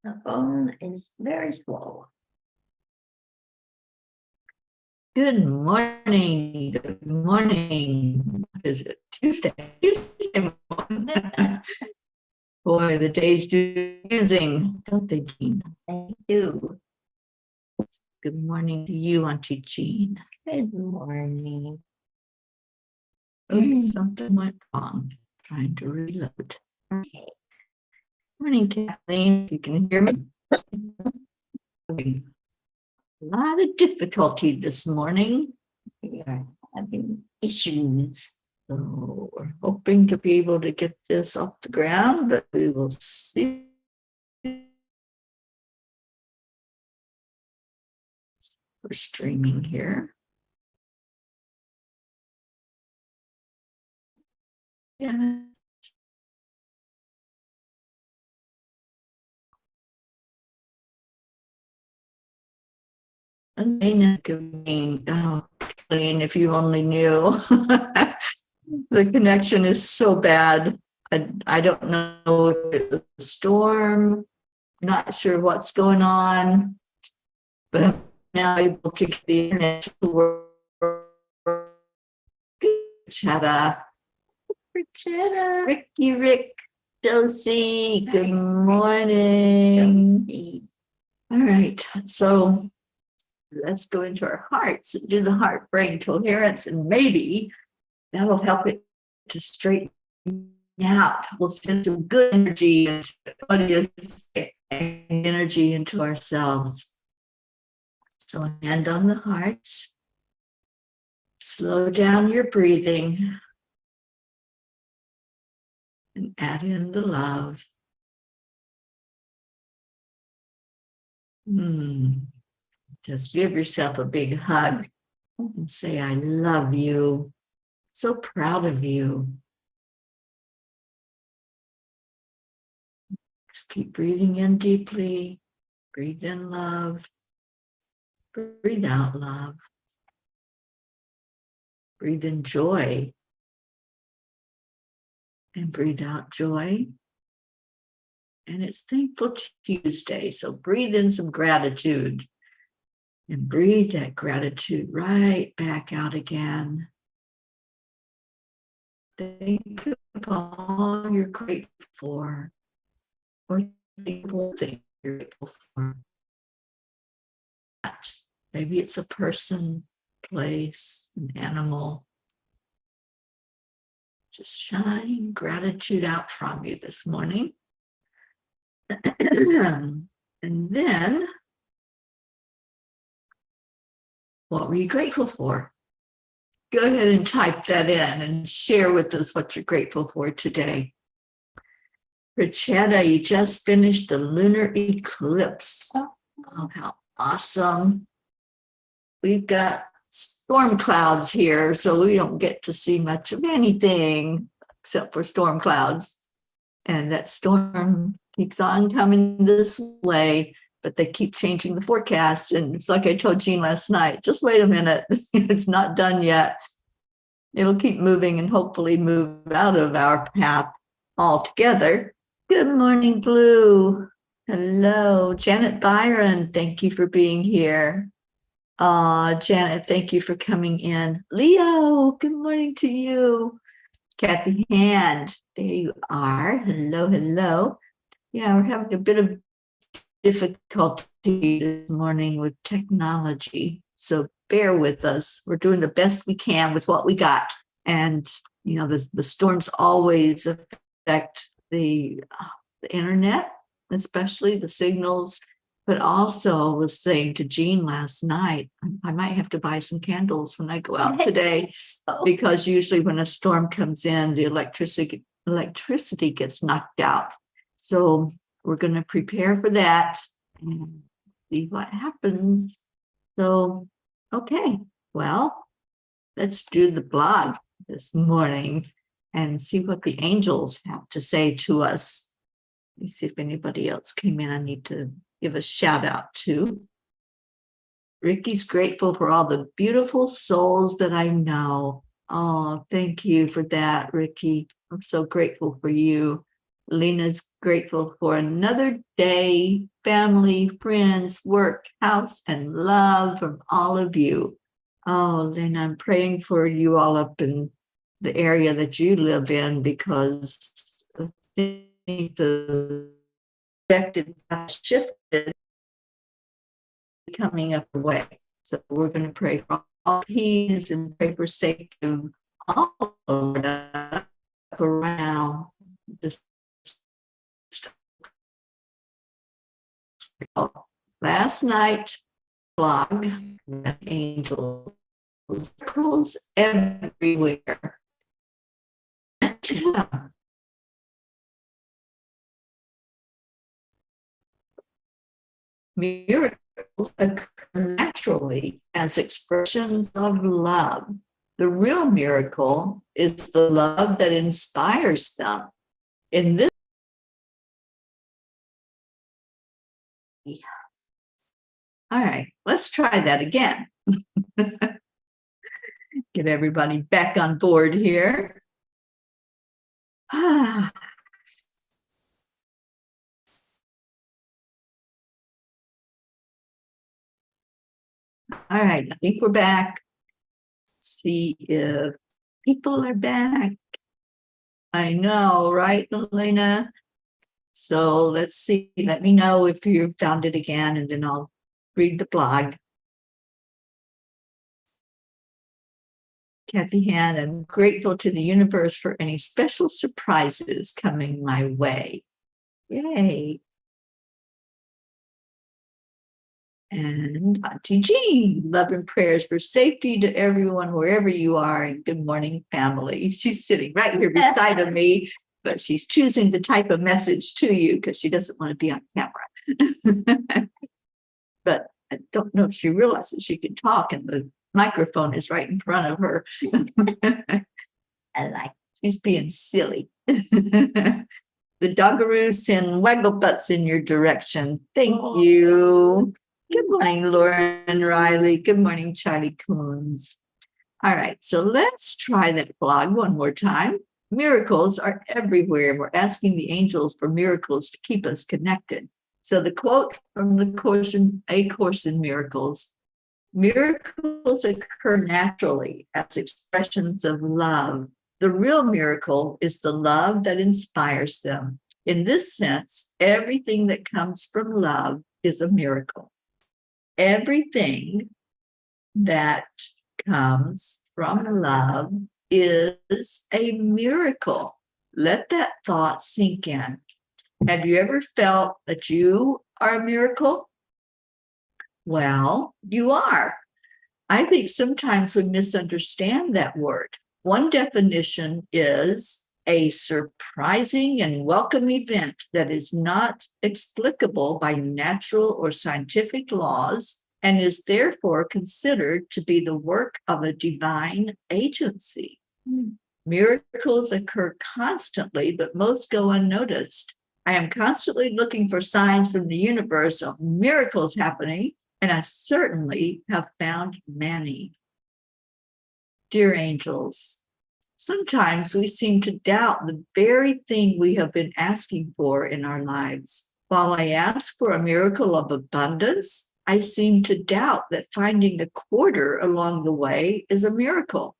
The phone is very slow. Good morning. Good morning. What is it? Tuesday. Tuesday morning. Boy, the days do using, don't they, Jean? They do. Good morning to you, Auntie Jean. Good morning. Oops, something went wrong. Trying to reload. Okay. Morning, Kathleen. You can hear me. A lot of difficulty this morning. We are having issues. So we're hoping to be able to get this off the ground, but we will see. We're streaming here. Yeah. Elena, if you only knew. The connection is so bad. I don't know if it's a storm, not sure what's going on, but I'm now able to get the internet to work. Chetta. Rick, Josie, good morning. All right, so let's go into our hearts and do the heart brain coherence, and maybe that'll help it to straighten out. We'll send some good energy into ourselves. So hand on the heart. Slow down your breathing and add in the love. Just give yourself a big hug and say, I love you. So proud of you. Just keep breathing in deeply. Breathe in love. Breathe out love. Breathe in joy. And breathe out joy. And it's Thankful Tuesday, so breathe in some gratitude. And breathe that gratitude right back out again. Think of all you're grateful for, or thankful thing you're grateful for. Maybe it's a person, place, an animal. Just shine gratitude out from you this morning. And then, what were you grateful for? Go ahead and type that in and share with us what you're grateful for today. Richetta, you just finished the lunar eclipse. Oh, how awesome. We've got storm clouds here, so we don't get to see much of anything except for storm clouds. And that storm keeps on coming this way, but they keep changing the forecast. And it's like I told Jean last night, just wait a minute. It's not done yet. It'll keep moving and hopefully move out of our path altogether. Good morning, Blue. Hello, Janet Byron. Thank you for being here. Janet, thank you for coming in. Leo, good morning to you. Kathy Hand, there you are. Hello, hello. Yeah, we're having a bit of difficulty this morning with technology, so bear with us. We're doing the best we can with what we got. And, you know, the storms always affect the internet, especially the signals. But also I was saying to Jean last night, I might have to buy some candles when I go out today, because usually when a storm comes in, the electricity gets knocked out. So we're going to prepare for that and see what happens. So, okay, well, let's do the blog this morning and see what the angels have to say to us. Let me see if anybody else came in. I need to give a shout out to. Ricky's grateful for all the beautiful souls that I know. Oh, thank you for that, Ricky. I'm so grateful for you. Lena's grateful for another day, family, friends, work, house, and love from all of you. Oh, Lena, I'm praying for you all up in the area that you live in, because I think the projected shifted coming up the way. So we're going to pray for all peace and pray for safety of all around this. Last night, blog, angels, circles everywhere. Miracles occur naturally as expressions of love. The real miracle is the love that inspires them. In this, all right, let's try that again. Get everybody back on board here. All right, I think we're back. Let's see if people are back. I know, right, Elena? So let's see. Let me know if you found it again, and then I'll read the blog. Kathy Han, I'm grateful to the universe for any special surprises coming my way. Yay. And Auntie Jean, love and prayers for safety to everyone, wherever you are, and good morning, family. She's sitting right here beside of me, but she's choosing to type a message to you because she doesn't want to be on camera. But I don't know if she realizes she can talk and the microphone is right in front of her. I like, she's being silly. The Doggaroos send waggle butts in your direction. Thank you. Good morning, Lauren Riley. Good morning, Charlie Coons. All right, so let's try that blog one more time. Miracles are everywhere. We're asking the angels for miracles to keep us connected. So the quote from the Course in Miracles: miracles occur naturally as expressions of love. The real miracle is the love that inspires them. In this sense, everything that comes from love is a miracle. Everything that comes from love is a miracle. Let that thought sink in. Have you ever felt that you are a miracle? Well, you are. I think sometimes we misunderstand that word. One definition is a surprising and welcome event that is not explicable by natural or scientific laws and is therefore considered to be the work of a divine agency. Miracles occur constantly, but most go unnoticed. I am constantly looking for signs from the universe of miracles happening, and I certainly have found many. Dear angels, sometimes we seem to doubt the very thing we have been asking for in our lives. While I ask for a miracle of abundance, I seem to doubt that finding a quarter along the way is a miracle.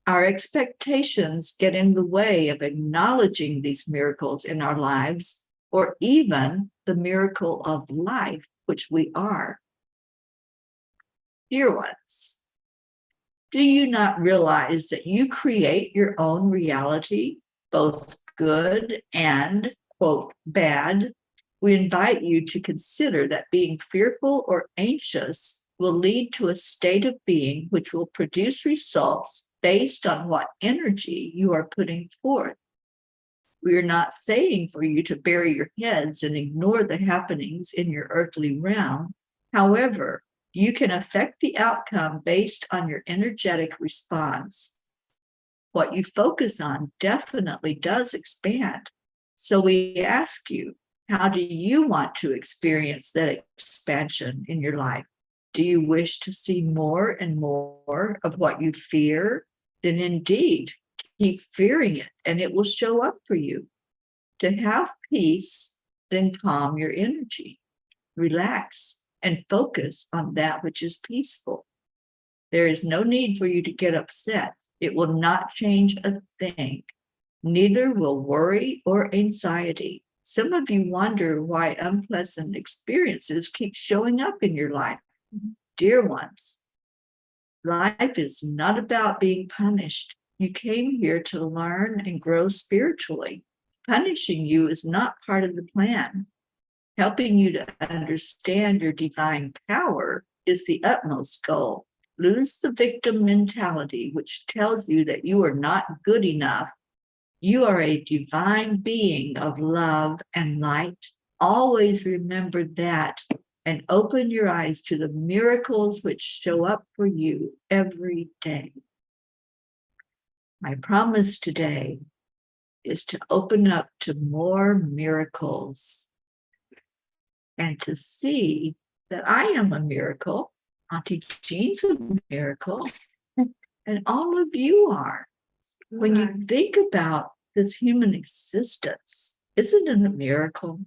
Our expectations get in the way of acknowledging these miracles in our lives, or even the miracle of life, which we are. Dear ones, do you not realize that you create your own reality, both good and, quote, bad? We invite you to consider that being fearful or anxious will lead to a state of being which will produce results based on what energy you are putting forth. We are not saying for you to bury your heads and ignore the happenings in your earthly realm. However, you can affect the outcome based on your energetic response. What you focus on definitely does expand. So we ask you, how do you want to experience that expansion in your life? Do you wish to see more and more of what you fear? Then indeed, keep fearing it and it will show up for you. To have peace, then calm your energy, relax, and focus on that which is peaceful. There is no need for you to get upset. It will not change a thing. Neither will worry or anxiety. Some of you wonder why unpleasant experiences keep showing up in your life. Dear ones, life is not about being punished. You came here to learn and grow spiritually. Punishing you is not part of the plan. Helping you to understand your divine power is the utmost goal. Lose the victim mentality, which tells you that you are not good enough. You are a divine being of love and light. Always remember that and open your eyes to the miracles which show up for you every day. My promise today is to open up to more miracles and to see that I am a miracle. Auntie Jean's a miracle, and all of you are. When you think about this human existence, isn't it a miracle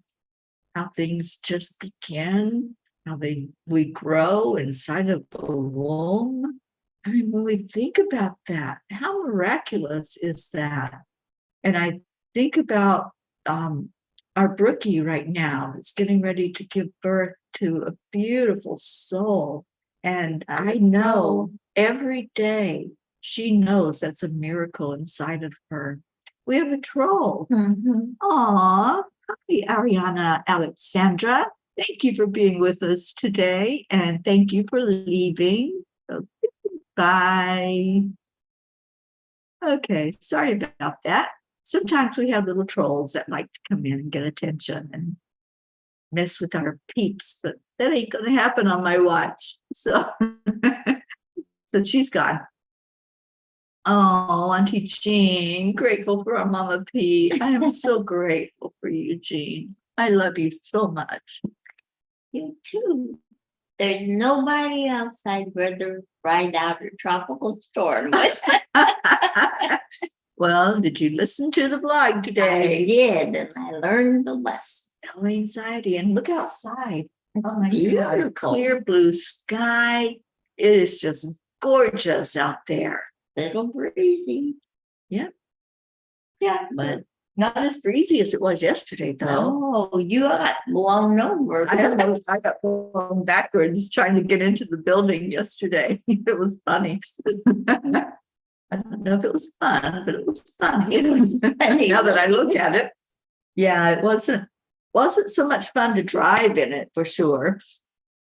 how things just begin, how we grow inside of a womb? I mean, when we think about that, how miraculous is that? And I think about our Brookie right now that's getting ready to give birth to a beautiful soul. And I know every day she knows that's a miracle inside of her. We have a troll. Aw, hi, Ariana Alexandra. Thank you for being with us today. And thank you for leaving. So, bye. Okay, sorry about that. Sometimes we have little trolls that like to come in and get attention and mess with our peeps, but that ain't going to happen on my watch. So, so she's gone. Oh, Auntie Jean, grateful for our Mama P. I am so grateful for you, Jean. I love you so much. You too. There's nobody outside where the ride out a tropical storm. Well, did you listen to the vlog I today? did, and I learned the lesson. No anxiety. And look outside. It's Oh my God, beautiful. clear blue sky. It is just gorgeous out there. Little breezy. Yeah. Yeah, but Not as breezy as it was yesterday, though. oh, you got blown over. I got blown backwards trying to get into the building yesterday. It was funny. I don't know if it was fun, but it was fun. It was funny. Now that I look at it. Yeah, it wasn't so much fun to drive in it for sure.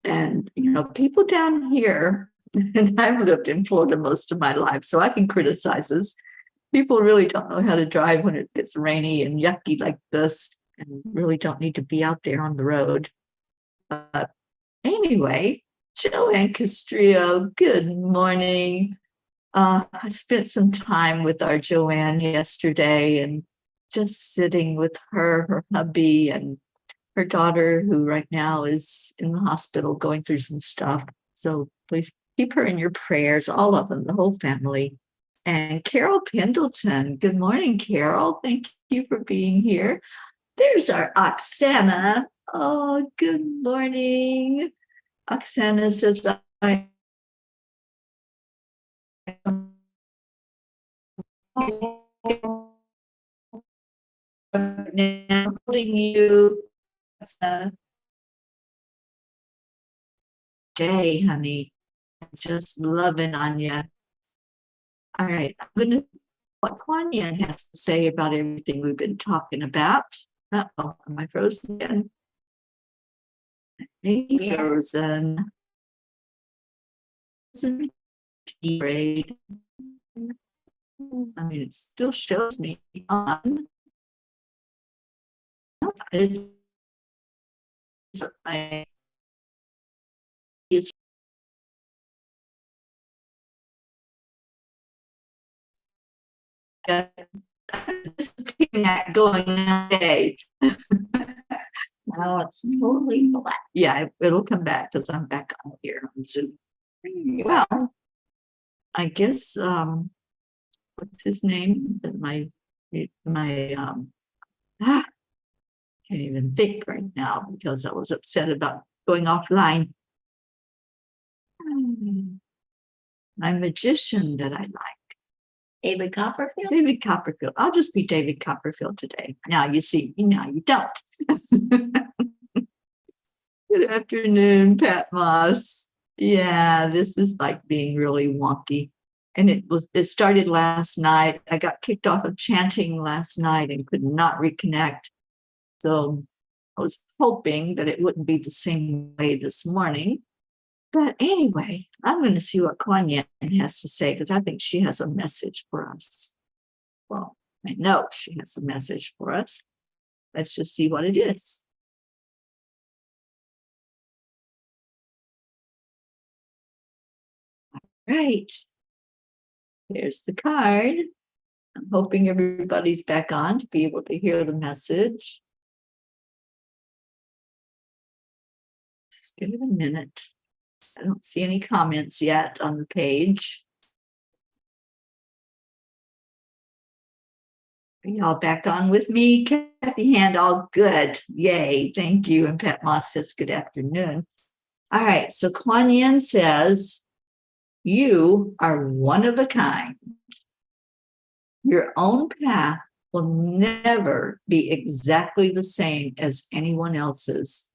And people down here, and I've lived in Florida most of my life, so I can criticize this. People really don't know how to drive when it gets rainy and yucky like this, and really don't need to be out there on the road. But anyway, Joanne Castrillo, good morning. I spent some time with our Joanne yesterday and just sitting with her hubby, and her daughter, who right now is in the hospital going through some stuff. So please keep her in your prayers, all of them, the whole family. And Carol Pendleton. Good morning, Carol. Thank you for being here. There's our Oksana. Oh, good morning. Oksana says, I am holding you day, honey. Just loving on you. All right, I'm going to what Kuan Yin has to say about everything we've been talking about. Uh-oh, am I frozen again? Maybe frozen. Grade. I mean, it still shows me on. It's going away. Now it's totally black. Yeah, it'll come back because I'm back on here on Zoom. Well, I guess what's his name? My can't even think right now because I was upset about going offline. My magician that I like. David Copperfield? David Copperfield. I'll just be David Copperfield today. Now you see, now you don't. Good afternoon, Pat Moss. Yeah, this is like being really wonky. And it started last night. I got kicked off of chanting last night and could not reconnect. So I was hoping that it wouldn't be the same way this morning. But anyway, I'm going to see what Kuan Yin has to say because I think she has a message for us. Well, I know she has a message for us. Let's just see what it is. Right. Here's the card. I'm hoping everybody's back on to be able to hear the message. Just give it a minute. I don't see any comments yet on the page. Are y'all back on with me? Kathy Hand, all good. Yay. Thank you. And Pat Moss says good afternoon. All right. So Kuan Yin says, you are one of a kind. Your own path will never be exactly the same as anyone else's.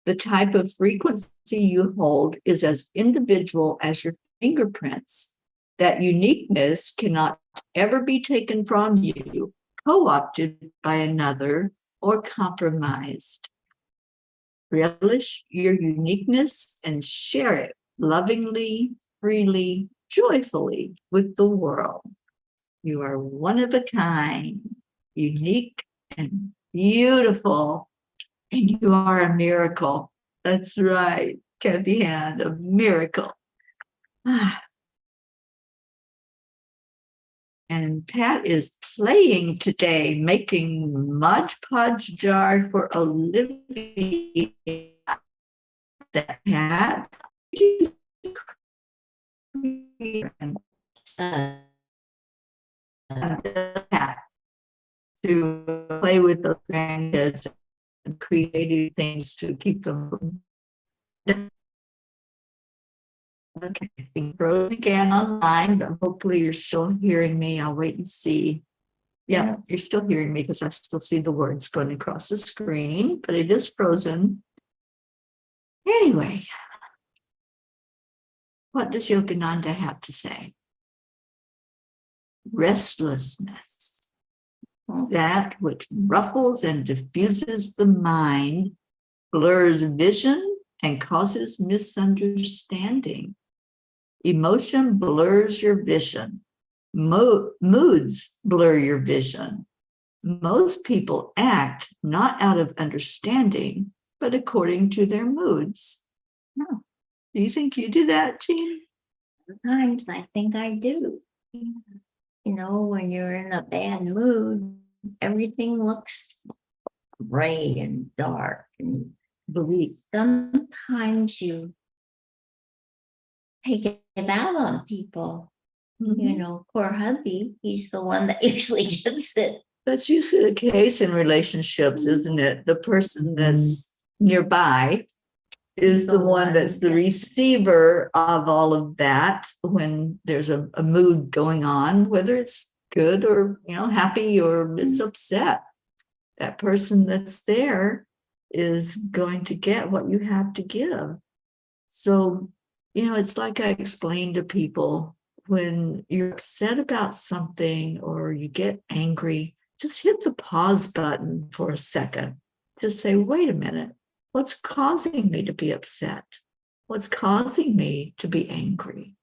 The type of frequency you hold is as individual as your fingerprints. That uniqueness cannot ever be taken from you, co-opted by another, or compromised. Relish your uniqueness and share it lovingly, freely, joyfully with the world. You are one of a kind, unique and beautiful, and you are a miracle. That's right, Kathy Hand, a miracle. And Pat is playing today, making Mod Podge jar for Olivia. That Pat. To play with the grandkids and creative things to keep them. Okay, I think froze again online, but hopefully you're still hearing me. I'll wait and see. Yeah, you're still hearing me because I still see the words going across the screen, but it is frozen. Anyway, what does Yogananda have to say? Restlessness, that which ruffles and diffuses the mind, blurs vision and causes misunderstanding. Emotion blurs your vision. Moods blur your vision. Most people act not out of understanding, but according to their moods. Oh, do you think you do that, Jean? Sometimes I think I do. You know, when you're in a bad mood, everything looks gray and dark and bleak. Sometimes you take it out on people. You know, poor hubby, he's the one that usually gets it. That's usually the case in relationships, isn't it? The person that's nearby is the one that's the receiver of all of that when there's a mood going on, whether it's good or, happy or it's upset. That person that's there is going to get what you have to give. So, it's like I explain to people, when you're upset about something or you get angry, just hit the pause button for a second. Just say, wait a minute, what's causing me to be upset? What's causing me to be angry?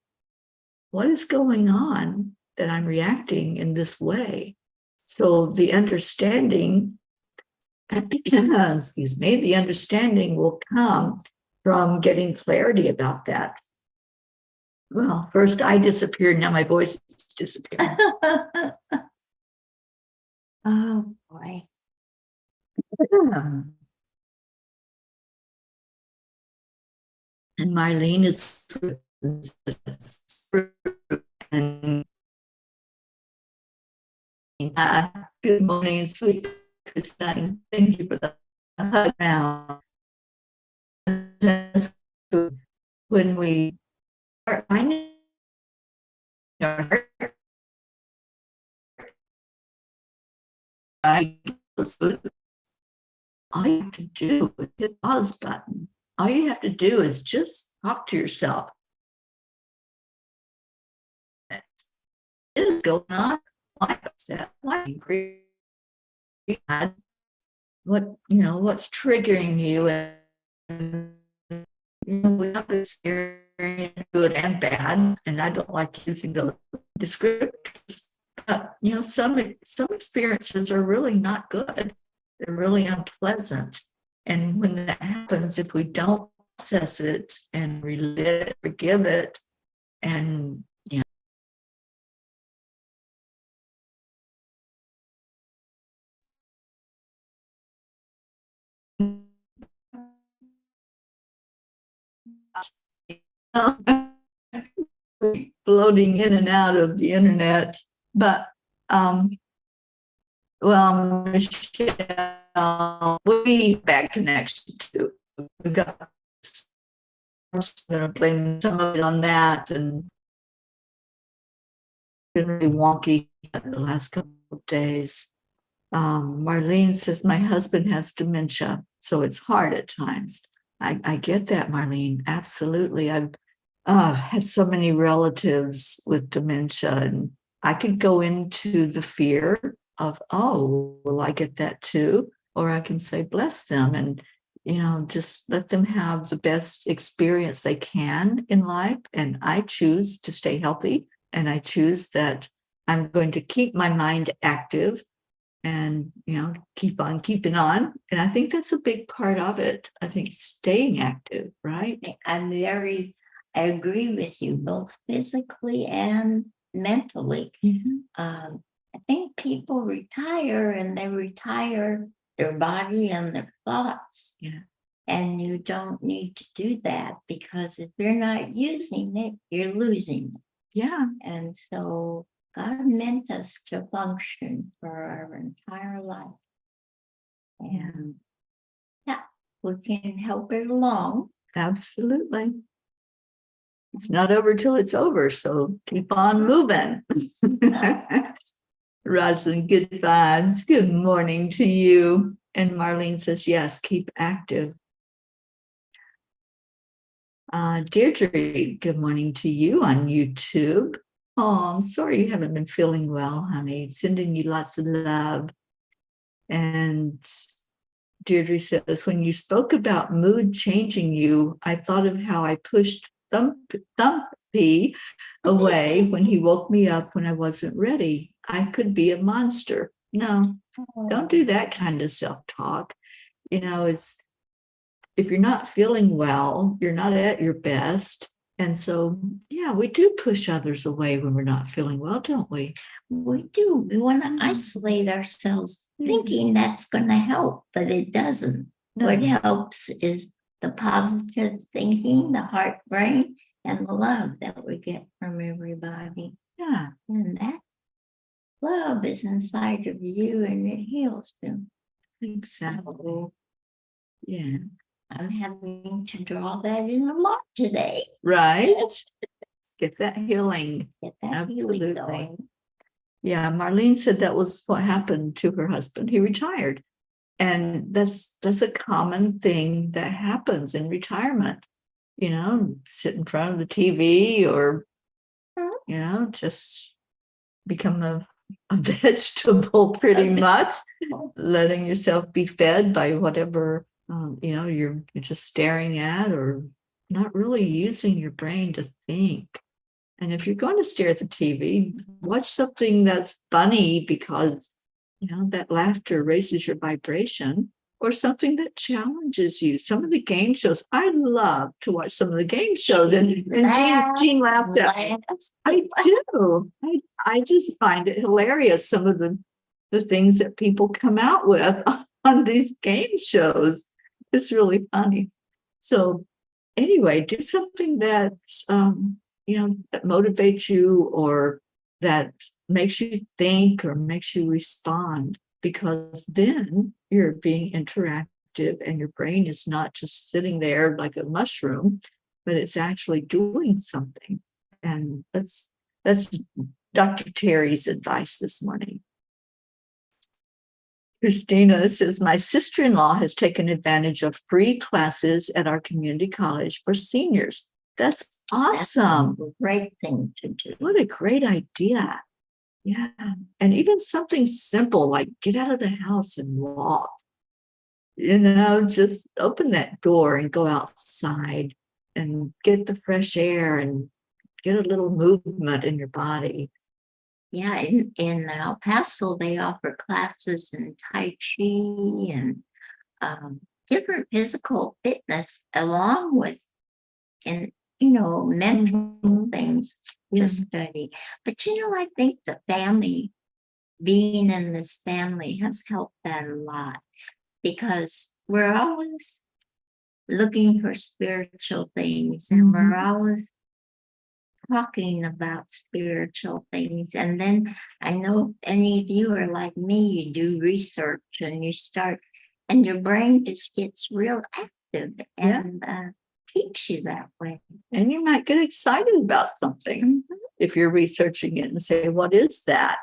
What is going on that I'm reacting in this way? So the understanding, the understanding will come from getting clarity about that. Well, first I disappeared, now my voice disappeared. Oh boy. And Marlene is and good morning, sweet Christine. Thank you for that. hug now. That's when we start finding our heart, all you have to do is hit the pause button. All you have to do is just talk to yourself. What is going on? Why upset? Why angry? What's triggering you? And we have experience good and bad, and I don't like using the descriptors. But some experiences are really not good. They're really unpleasant. And when that happens, if we don't process it and relive it, forgive it, and floating in and out of the internet. But well, Michelle, we bad connection too. We got blame some of it on that, and been really wonky the last couple of days. Marlene says my husband has dementia, so it's hard at times. I get that, Marlene. Absolutely. I've had so many relatives with dementia, and I could go into the fear of, oh, will I get that too? Or I can say, bless them, and just let them have the best experience they can in life. And I choose to stay healthy, and I choose that I'm going to keep my mind active and keep on keeping on. And I think that's a big part of it. I think staying active, right? I agree with you, both physically and mentally. I think people retire, and they retire their body and their thoughts. Yeah. And you don't need to do that, because if you're not using it, you're losing it. Yeah. And so God meant us to function for our entire life. And we can help it along. Absolutely. It's not over till it's over, so keep on moving. Roslyn, good vibes. Good morning to you. And Marlene says, yes, keep active. Deirdre, good morning to you on YouTube. Oh, I'm sorry you haven't been feeling well, honey. Sending you lots of love. And Deirdre says, when you spoke about mood changing you, I thought of how I pushed Thumpy away when he woke me up when I wasn't ready. I could be a monster. No, don't do that kind of self-talk. It's, if you're not feeling well, you're not at your best. And so, yeah, we do push others away when we're not feeling well, don't we? We do. We want to isolate ourselves, thinking that's going to help, but it doesn't. No. What helps is the positive thinking, the heart, brain, and the love that we get from everybody. Yeah. And that love is inside of you, and it heals you. Exactly. So, yeah. I'm having to draw that in a lot today. Right. Get that healing. Get that Absolutely. healing going. Yeah, Marlene said that was what happened to her husband. He retired. And that's a common thing that happens in retirement. Sit in front of the TV, or just become a vegetable pretty much, letting yourself be fed by whatever you're just staring at, or not really using your brain to think. And if you're going to stare at the TV, watch something that's funny, because that laughter raises your vibration, or something that challenges you. Some of the game shows, I love to watch some of the game shows, and Jean laughs at me. I do. I just find it hilarious, some of the things that people come out with on these game shows. It's really funny. So anyway, do something that's that motivates you, or that makes you think, or makes you respond, because then you're being interactive active, and your brain is not just sitting there like a mushroom, but it's actually doing something. And that's Dr. Teri's advice this morning. Christina says, my sister-in-law has taken advantage of free classes at our community college for seniors. That's awesome. That's a great thing to do. What a great idea. Yeah. And even something simple like get out of the house and walk. Just open that door and go outside and get the fresh air and get a little movement in your body. Yeah, in El Paso, they offer classes in Tai Chi and different physical fitness along with, mental things to study. But, I think the family, being in this family has helped that a lot because we're always looking for spiritual things and we're always talking about spiritual things. And then I know any of you are like me, you do research and you start, and your brain just gets real active and keeps you that way. And you might get excited about something if you're researching it and say, what is that?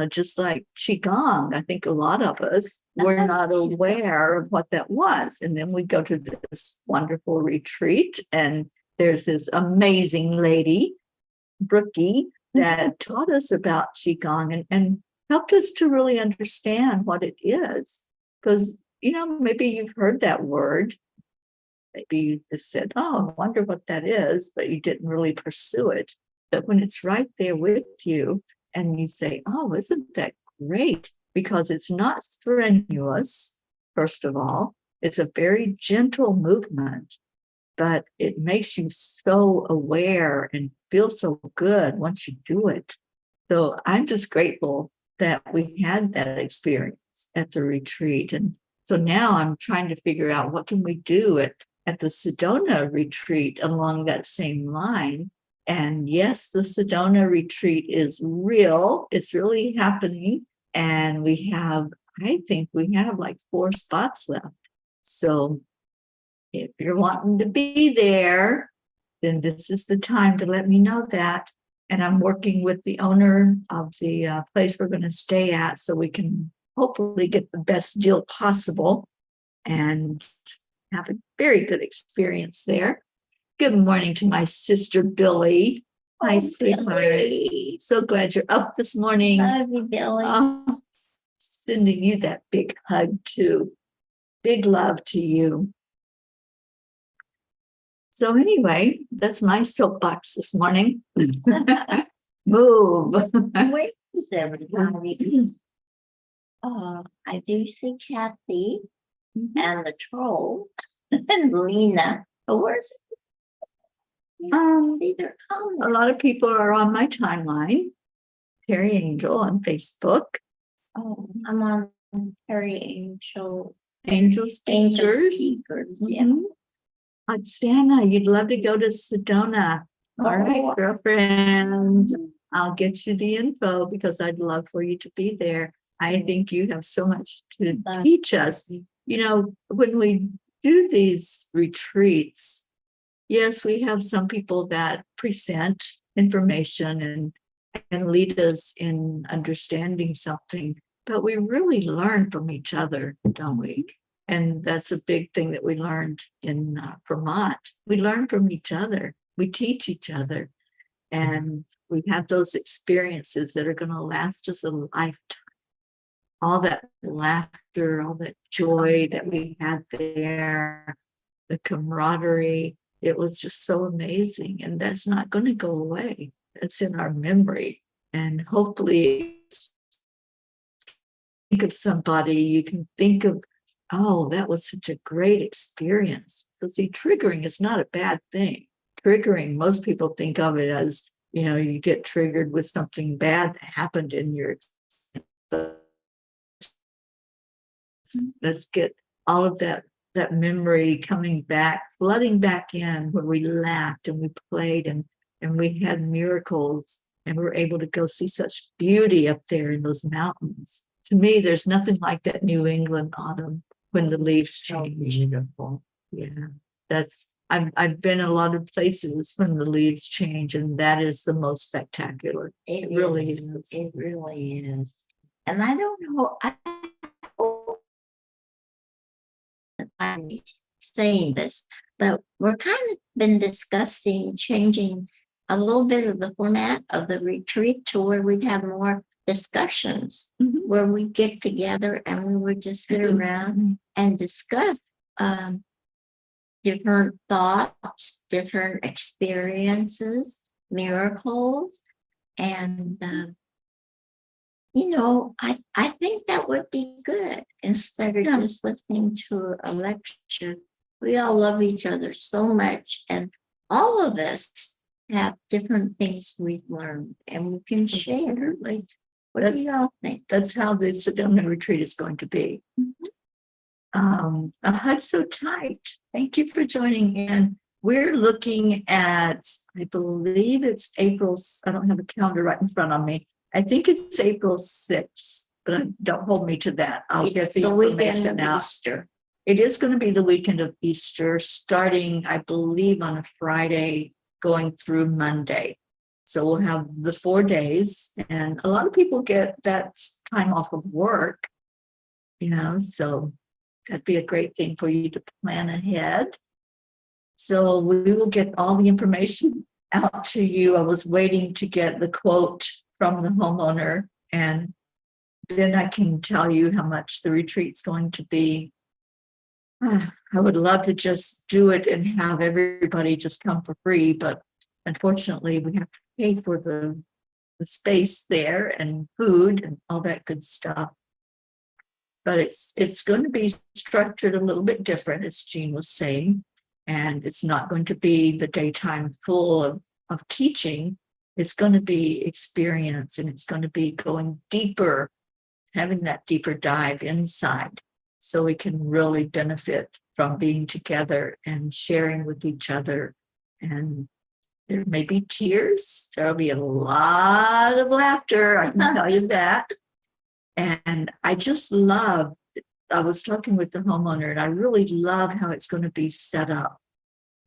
Just like Qigong, I think a lot of us were not aware of what that was. And then we go to this wonderful retreat and there's this amazing lady, Brookie, that taught us about Qigong and helped us to really understand what it is. Because, maybe you've heard that word. Maybe you just said, oh, I wonder what that is, but you didn't really pursue it. But when it's right there with you and you say, oh, isn't that great? Because it's not strenuous, first of all. It's a very gentle movement. But it makes you so aware and feel so good once you do it. So I'm just grateful that we had that experience at the retreat. And so now I'm trying to figure out what can we do at the Sedona retreat along that same line. And yes, the Sedona retreat is real. It's really happening. And I think we have like 4 spots left. So if you're wanting to be there, then this is the time to let me know that. And I'm working with the owner of the place we're going to stay at so we can hopefully get the best deal possible and have a very good experience there. Good morning to my sister, Billy. Hi, sweetheart. So glad you're up this morning. Love you, Billy. Sending you that big hug, too. Big love to you. So anyway, that's my soapbox this morning. Move. Where is everybody? I do see Kathy and the troll and Lena. Oh, where's see their comments. A lot of people are on my timeline. Teri Angel on Facebook. Oh, I'm on Teri Angel. Angel Speakers. Yeah. Oksana, you'd love to go to Sedona. All right, girlfriend. I'll get you the info because I'd love for you to be there. I think you have so much to teach us. When we do these retreats, yes, we have some people that present information and lead us in understanding something, but we really learn from each other, don't we? And that's a big thing that we learned in Vermont. We learn from each other. We teach each other. And we have those experiences that are going to last us a lifetime. All that laughter, all that joy that we had there, the camaraderie, it was just so amazing. And that's not going to go away. It's in our memory. And hopefully, think of somebody, you can think of, oh, that was such a great experience. So see, triggering is not a bad thing. Triggering, most people think of it as, you get triggered with something bad that happened in your experience. Let's get all of that memory coming back, flooding back in where we laughed and we played and we had miracles and we were able to go see such beauty up there in those mountains. To me, there's nothing like that New England autumn. when the leaves So change. beautiful. Yeah, I've been a lot of places when the leaves change, and that is the most spectacular. It really is. is. It really is. And I don't know, I'm saying this, but we're kind of been discussing changing a little bit of the format of the retreat to where we'd have more discussions, Mhm. where we get together and we would just sit around and discuss different thoughts, different experiences, miracles. And, I think that would be good instead of Yeah. just listening to a lecture. We all love each other so much, and all of us have different things we've learned, and we can share. Absolutely. What do y'all think? That's how the Sedona retreat is going to be. A hug so tight. Thank you for joining in. We're looking at, I believe it's April. I don't have a calendar right in front of me. I think it's April 6th, but don't hold me to that. I'll get It's the the weekend information of out. Easter. It is going to be the weekend of Easter, starting, I believe, on a Friday, going through Monday. So we'll have the 4 days, and a lot of people get that time off of work, so that'd be a great thing for you to plan ahead. So we will get all the information out to you. I was waiting to get the quote from the homeowner, and then I can tell you how much the retreat's going to be. I would love to just do it and have everybody just come for free, but unfortunately we have to pay for the space there and food and all that good stuff. But it's going to be structured a little bit different, as Jean was saying, and it's not going to be the daytime full of teaching. It's going to be experience, and it's going to be going deeper, having that deeper dive inside, so we can really benefit from being together and sharing with each other. And there may be tears. There'll be a lot of laughter, I can tell you that. And I was talking with the homeowner, and I really love how it's going to be set up,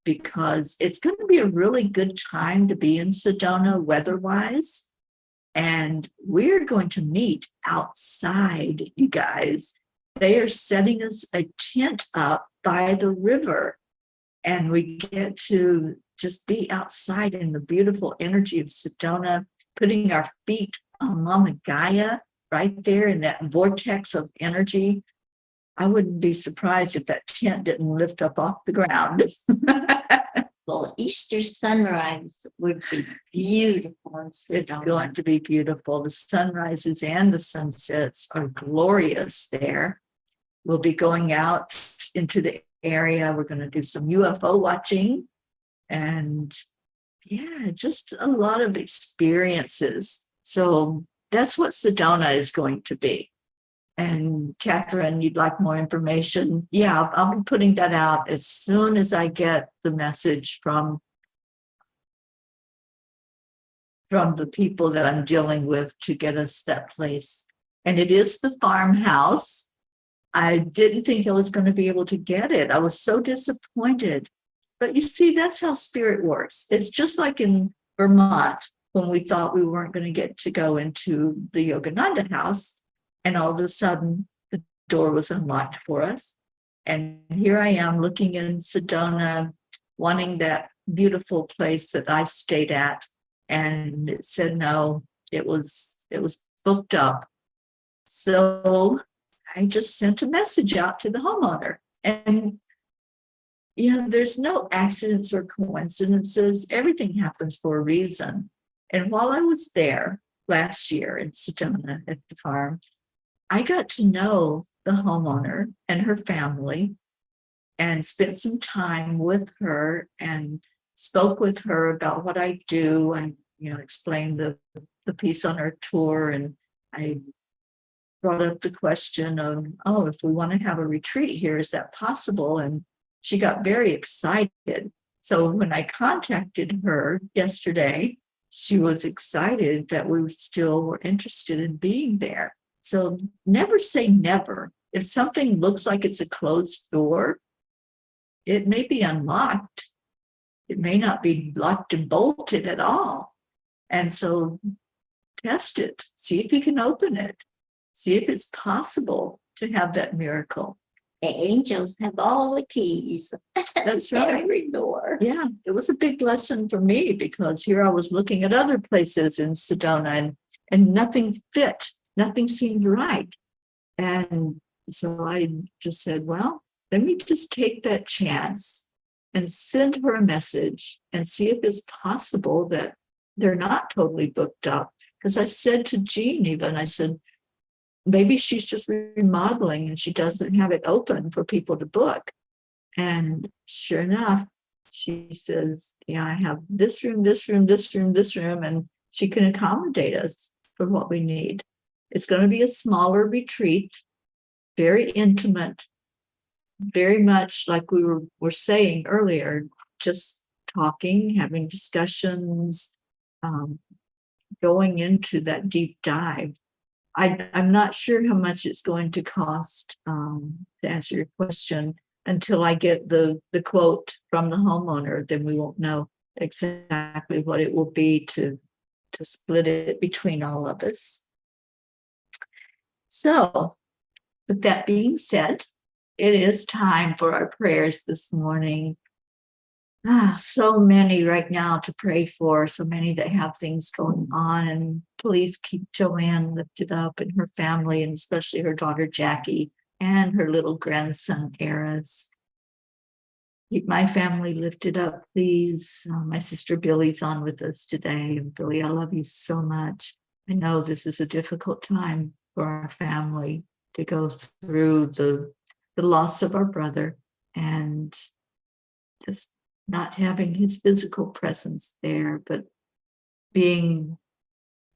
because it's going to be a really good time to be in Sedona weather-wise. And we're going to meet outside, you guys. They are setting us a tent up by the river, and we get to just be outside in the beautiful energy of Sedona, putting our feet on Mama Gaia right there in that vortex of energy. I wouldn't be surprised if that tent didn't lift up off the ground. Well, Easter sunrise would be beautiful in Sedona. It's going to be beautiful. The sunrises and the sunsets are glorious there. We'll be going out into the area. We're going to do some UFO watching, and just a lot of experiences. So that's what Sedona is going to be. And Catherine, you'd like more information? Yeah, I'll be putting that out as soon as I get the message from the people that I'm dealing with to get us that place. And it is the farmhouse. I didn't think I was going to be able to get it. I was so disappointed. But you see, that's how spirit works. It's just like in Vermont, when we thought we weren't going to get to go into the Yogananda house, and all of a sudden the door was unlocked for us. And here I am looking in Sedona, wanting that beautiful place that I stayed at. And it said no, it was booked up. So I just sent a message out to the homeowner. And there's no accidents or coincidences. Everything happens for a reason. And while I was there last year in Sedona at the farm, I got to know the homeowner and her family, and spent some time with her and spoke with her about what I do, and explained the piece on our tour. And I brought up the question of, if we want to have a retreat here, is that possible? And she got very excited. So when I contacted her yesterday, she was excited that we still were interested in being there. So never say never. if something looks like it's a closed door, it may be unlocked. It may not be locked and bolted at all. And so test it, see if you can open it, see if it's possible to have that miracle. The angels have all the keys. That's right. Every door. Yeah, it was a big lesson for me because here I was looking at other places in Sedona and nothing fit, nothing seemed right. And so I just said, well, let me just take that chance and send her a message and see if it's possible that they're not totally booked up. Because I said to Jean even, I said, maybe she's just remodeling and she doesn't have it open for people to book. And sure enough, she says, yeah, I have this room, this room, this room, this room, and she can accommodate us for what we need. It's going to be a smaller retreat, very intimate, very much like we were saying earlier, just talking, having discussions, going into that deep dive. I'm not sure how much it's going to cost, to answer your question, until I get the quote from the homeowner. Then we won't know exactly what it will be to split it between all of us. So, with that being said, it is time for our prayers this morning. So many right now to pray for, so many that have things going on. And please keep Joanne lifted up and her family, and especially her daughter Jackie and her little grandson Eris. Keep my family lifted up, please. My sister Billy's on with us today. And Billy, I love you so much. I know this is a difficult time for our family to go through the loss of our brother and just not having his physical presence there, but being,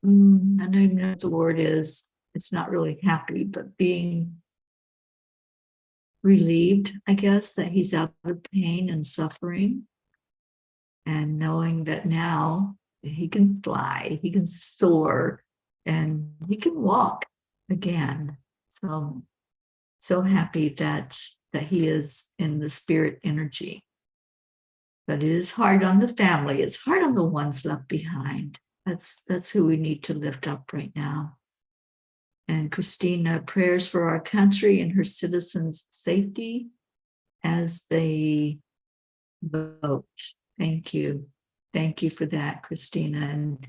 I don't even know what the word is. It's not really happy, but being relieved, I guess, that he's out of pain and suffering, and knowing that now he can fly, he can soar, and he can walk again. So happy that he is in the spirit energy. But it is hard on the family. It's hard on the ones left behind. That's who we need to lift up right now. And Christina, prayers for our country and her citizens' safety as they vote. Thank you. Thank you for that, Christina. And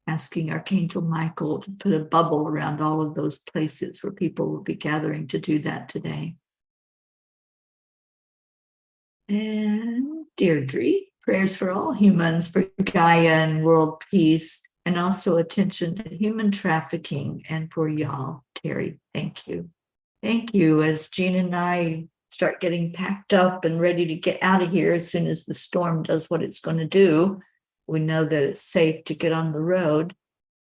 asking Archangel Michael to put a bubble around all of those places where people will be gathering to do that today. And Deirdre, prayers for all humans, for Gaia and world peace, and also attention to human trafficking, and for y'all. Teri, thank you. Thank you. As Jean and I start getting packed up and ready to get out of here as soon as the storm does what it's going to do, we know that it's safe to get on the road.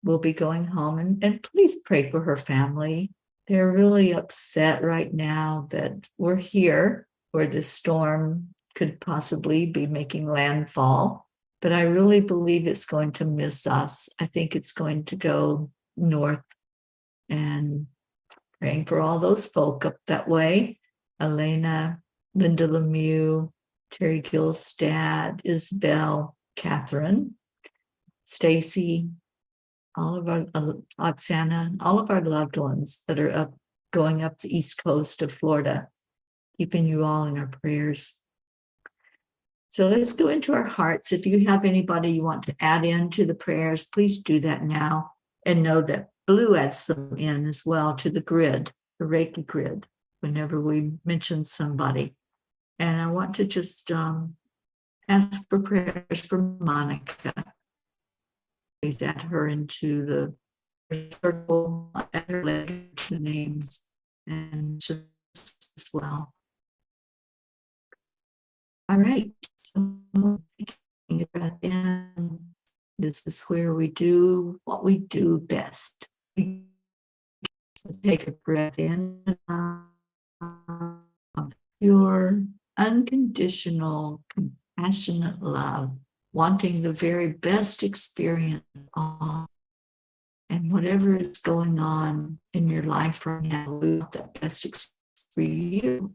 We'll be going home, and please pray for her family. They're really upset right now that we're here where the storm could possibly be making landfall. But I really believe it's going to miss us. I think it's going to go north, and praying for all those folk up that way. Elena, Linda Lemieux, Terry Gilstad, Isabel, Catherine, Stacy, all of our, Oksana, all of our loved ones that are going up the east coast of Florida, keeping you all in our prayers. So let's go into our hearts. If you have anybody you want to add into the prayers, please do that now. And know that Blue adds them in as well to the grid, the Reiki grid, whenever we mention somebody. And I want to just ask for prayers for Monica. Please add her into the circle, add her later to the names, and just as well. All right, so taking a breath in. This is where we do what we do best. So take a breath in of pure, unconditional, compassionate love, wanting the very best experience of all. And whatever is going on in your life right now, we want that best experience for you.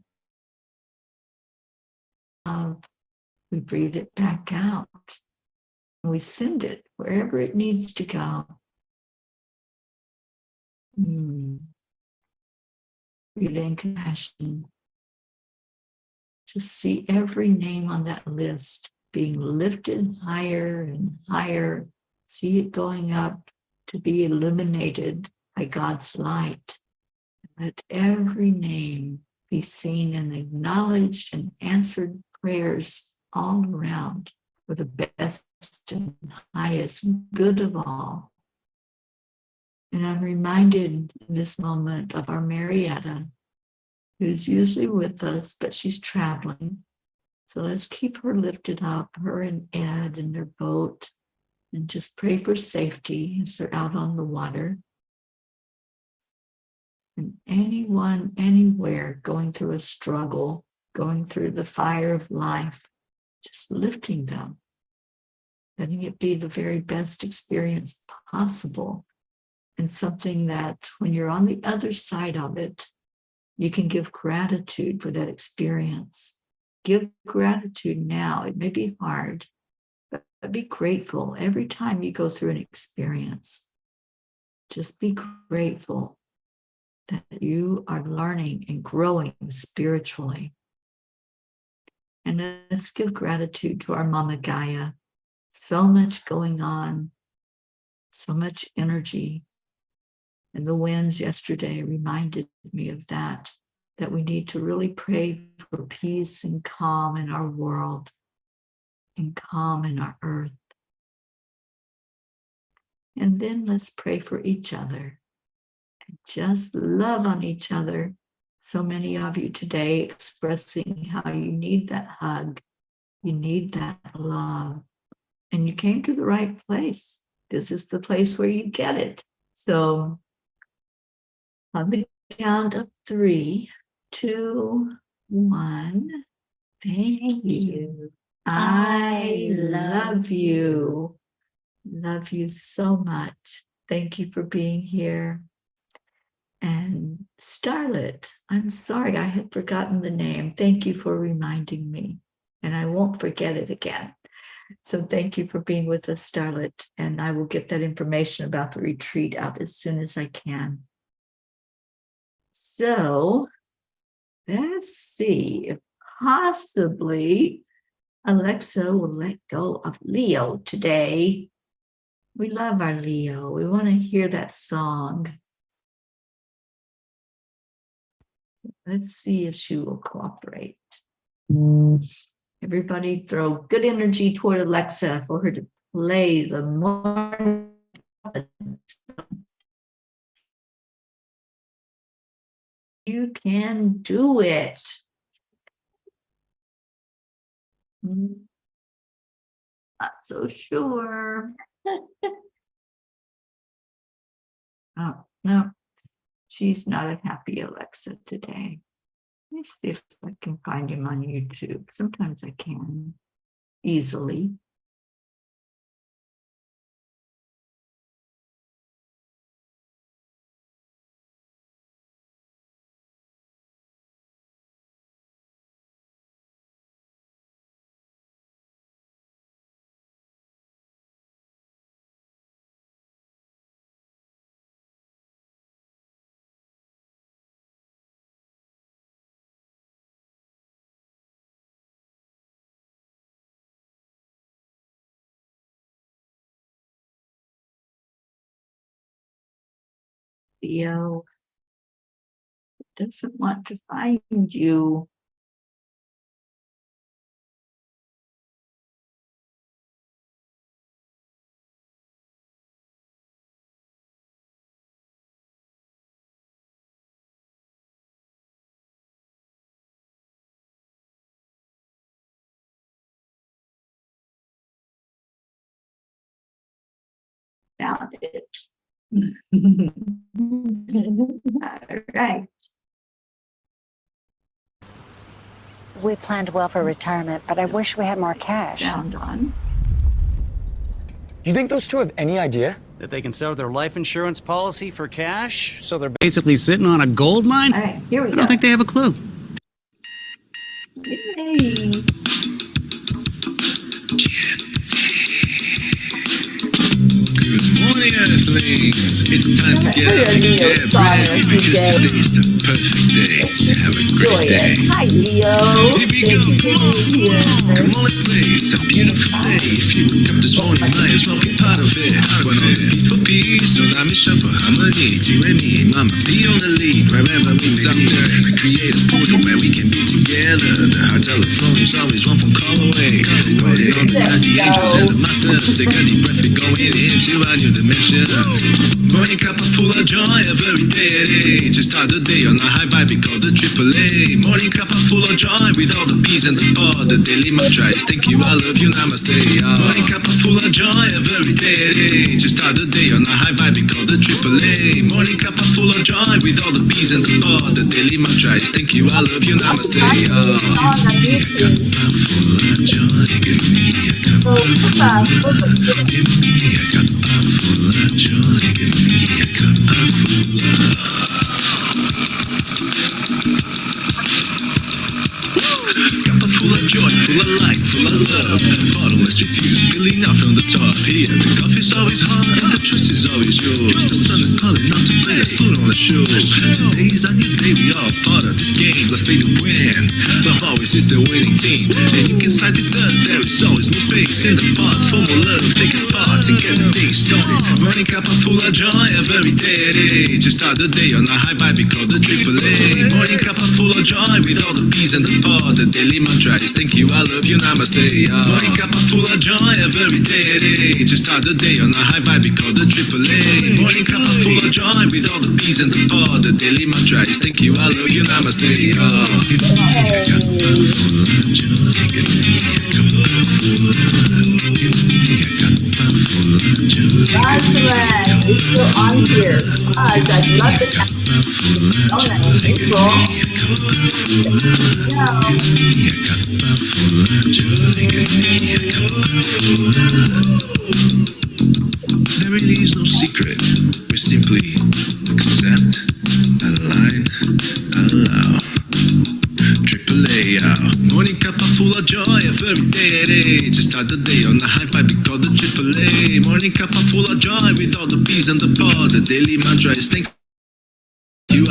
We breathe it back out. We send it wherever it needs to go. Breathing compassion. Just see every name on that list being lifted higher and higher. See it going up to be illuminated by God's light. Let every name be seen and acknowledged and answered prayers all around for the best and highest good of all. And I'm reminded in this moment of our Marietta, who's usually with us, but she's traveling. So let's keep her lifted up, her and Ed in their boat, and just pray for safety as they're out on the water. And anyone, anywhere going through a struggle, going through the fire of life, just lifting them, letting it be the very best experience possible, and something that when you're on the other side of it, you can give gratitude for that experience. Give gratitude now. It may be hard, but be grateful every time you go through an experience. Just be grateful that you are learning and growing spiritually. And let's give gratitude to our Mama Gaia. So much going on, so much energy. And the winds yesterday reminded me of that we need to really pray for peace and calm in our world and calm in our earth. And then let's pray for each other and just love on each other. So many of you today expressing how you need that hug, you need that love, and you came to the right place. This is the place where you get it. So on the count of 3, 2, 1, thank you. I love you. Love you so much. Thank you for being here. And Starlet, I'm sorry, I had forgotten the name. Thank you for reminding me, and I won't forget it again. So thank you for being with us, Starlet, and I will get that information about the retreat out as soon as I can. So let's see if possibly Alexa will let go of Leo today. We love our Leo. We want to hear that song. Let's see if she will cooperate. Everybody throw good energy toward Alexa for her to play the Morning Cuppa. You can do it. Not so sure. Oh, no, she's not a happy Alexa today. Let me see if I can find him on YouTube. Sometimes I can easily. Leo doesn't want to find you. Found it. All right. We planned well for retirement, but I wish we had more cash. Sound on. You think those two have any idea That they can sell their life insurance policy for cash? So they're basically sitting on a gold mine? All right, here we I go. don't think they have a clue. Yay. Good morning, Earthlings. It's time to get up and Leo get song ready every because day. today's the perfect day to have a Enjoy great day. it. Hi, Leo. Here we go. Thank you Come on, for being here. come on, let's play. It's a beautiful day. If you wake up this morning, might as well be part of it. One on peace for peace, on a mission for harmony. You and me, mama, be on the lead wherever we meet. I create a portal where we can be together. The heart telephone is always one phone call away. Waiting on the guys, the angels and the masters. Take a deep breath, we're going into a new dimension. Morning Cuppa Fulla Joy, every day at 8. To start the day on a high vibe, we call the AAA. Morning Cuppa Fulla Joy, with all the P's and the pod. The daily mantra is thank you, I love you, namaste. Morning Cuppa Fulla Joy, every day at 8. To start the day on a high vibe, we call the AAA. Morning Cuppa Fulla Joy, with all the P's and the pod. The daily mantra is thank you, I love you, namaste. Give me a cuppa full of joy, give me a cuppa full of give me a cuppa full of joy, give me a cuppa full of Cuppa full of joy, full of light, full of love. Bottomless refuse, spilling out from the top. Here, the coffee's always hot and the choice is always yours. The sun is calling out to play, let's put on a show. Today's a new day, we all part of this game. Let's play to win. Love always is the winning team. And you can side with us, there is always no space in the pot. For more love, take a spot and get the day started. Morning Cuppa Fulla Joy, every day at 8. To start the day on a high vibe, we call the AAA. Morning Cuppa Fulla Joy, with all the P's and the pod. The daily mantra is thank you, I love you, namaste. Morning Cuppa Fulla Joy, every day at 8. To start the day on a high vibe, we call the AAA. Morning Cuppa Fulla Joy, with all the P's and the pod. The daily mantra is thank you, I love you, namaste. Give me a cuppa full of joy, give me a cuppa full of, give me a cuppa full of joy. Rosalind, we're still on here. Guys, I'd love to have Cuppa full of joy, give me a cuppa full of, give me a cuppa full of joy, give me a cuppa full of. There really is no secret. We simply accept, align, allow. AAA, Morning Cuppa Fulla Joy, every day at 8. To start the day on a high vibe, we call the AAA. Morning Cuppa Fulla Joy, with all the P's and the pod. The daily mantra is thank you.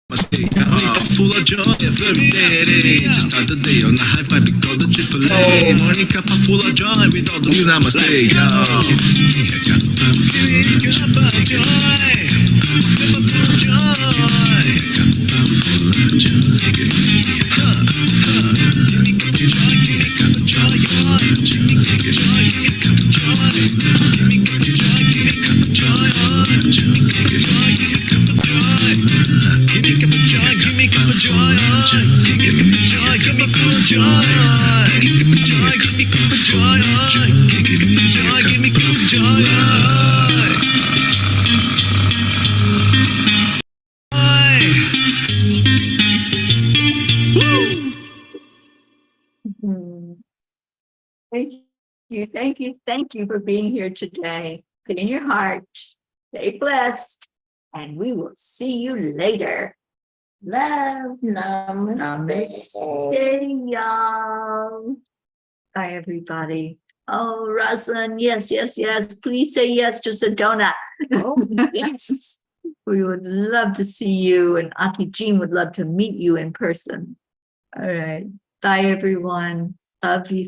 Morning Cuppa Fulla Joy, every day at 8. To start the day on a high vibe, we call the AAA. Morning Cuppa Fulla Joy, with all the namaste. Give me a cuppa full of joy. Cuppa full of joy, cuppa full of joy, give me a cuppa, give me cuppa joy, give me cuppa joy, give me cuppa joy, give me cuppa joy, give me cuppa joy, give me cuppa joy, give me cuppa joy, give me cuppa joy, give me cuppa joy, give me cuppa joy, give me cuppa joy, give me cuppa joy, give me cuppa joy, give me cuppa joy, give me cuppa joy, give me cuppa joy. Hmm. Thank you for being here today. Put in your heart, stay blessed, and we will see you later. Love, namaste. Namaste, y'all. Bye, everybody. Oh, Rosalind, yes. Please say yes to Sedona. Oh, yes. We would love to see you, and Auntie Jean would love to meet you in person. All right. Bye, everyone. Love you.